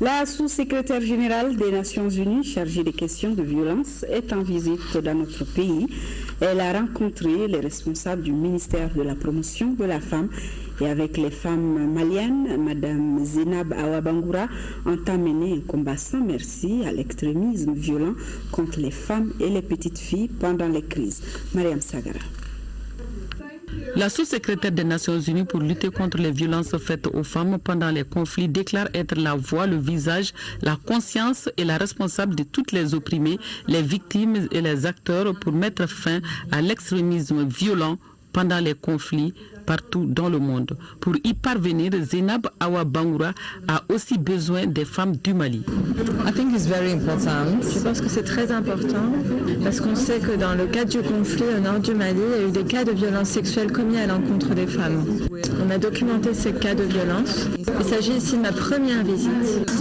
La sous-secrétaire générale des Nations Unies chargée des questions de violence est en visite dans notre pays. Elle a rencontré les responsables du ministère de la promotion de la femme et avec les femmes maliennes, Mme Zainab Awa Bangoura entend mener un combat sans merci à l'extrémisme violent contre les femmes et les petites filles pendant les crises. Mariam Sagara. La sous-secrétaire des Nations Unies pour lutter contre les violences faites aux femmes pendant les conflits déclare être la voix, le visage, la conscience et la responsable de toutes les opprimées, les victimes et les acteurs pour mettre fin à l'extrémisme violent pendant les conflits partout dans le monde. Pour y parvenir, Zainab Awa Bangoura a aussi besoin des femmes du Mali. Je pense que c'est très important parce qu'on sait que dans le cadre du conflit au nord du Mali, il y a eu des cas de violences sexuelles commis à l'encontre des femmes. On a documenté ces cas de violence. Il s'agit ici de ma première visite.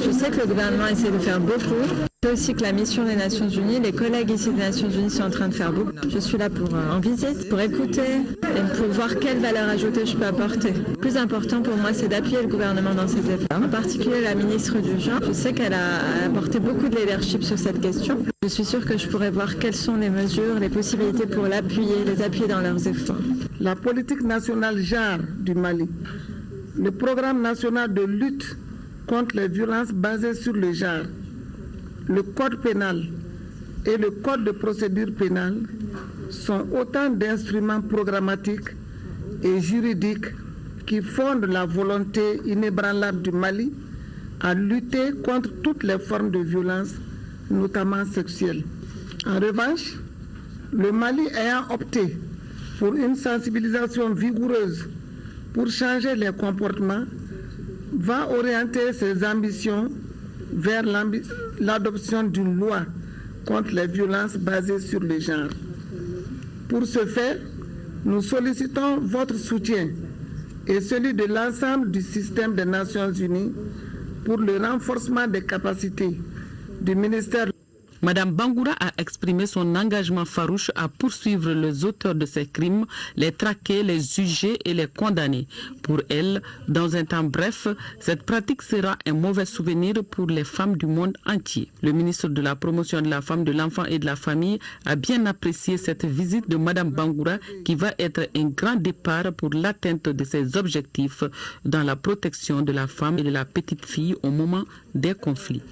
Je sais que le gouvernement essaie de faire beaucoup. Je sais aussi que la mission des Nations Unies, les collègues ici des Nations Unies sont en train de faire beaucoup. Je suis là en visite, pour écouter et pour voir quelle valeur ajoutée je peux apporter. Le plus important pour moi, c'est d'appuyer le gouvernement dans ses efforts. En particulier la ministre du Genre. Je sais qu'elle a apporté beaucoup de leadership sur cette question. Je suis sûre que je pourrais voir quelles sont les mesures, les possibilités pour les appuyer dans leurs efforts. La politique nationale genre du Mali, le programme national de lutte contre les violences basées sur le genre, le code pénal et le code de procédure pénale sont autant d'instruments programmatiques et juridiques qui fondent la volonté inébranlable du Mali à lutter contre toutes les formes de violence, notamment sexuelles. En revanche, le Mali ayant opté pour une sensibilisation vigoureuse pour changer les comportements, va orienter ses ambitions vers l'adoption d'une loi contre les violences basées sur le genre. Pour ce faire, nous sollicitons votre soutien et celui de l'ensemble du système des Nations Unies pour le renforcement des capacités du ministère. Madame Bangoura a exprimé son engagement farouche à poursuivre les auteurs de ces crimes, les traquer, les juger et les condamner. Pour elle, dans un temps bref, cette pratique sera un mauvais souvenir pour les femmes du monde entier. Le ministre de la Promotion de la Femme, de l'Enfant et de la Famille a bien apprécié cette visite de Madame Bangoura qui va être un grand départ pour l'atteinte de ses objectifs dans la protection de la femme et de la petite fille au moment des conflits.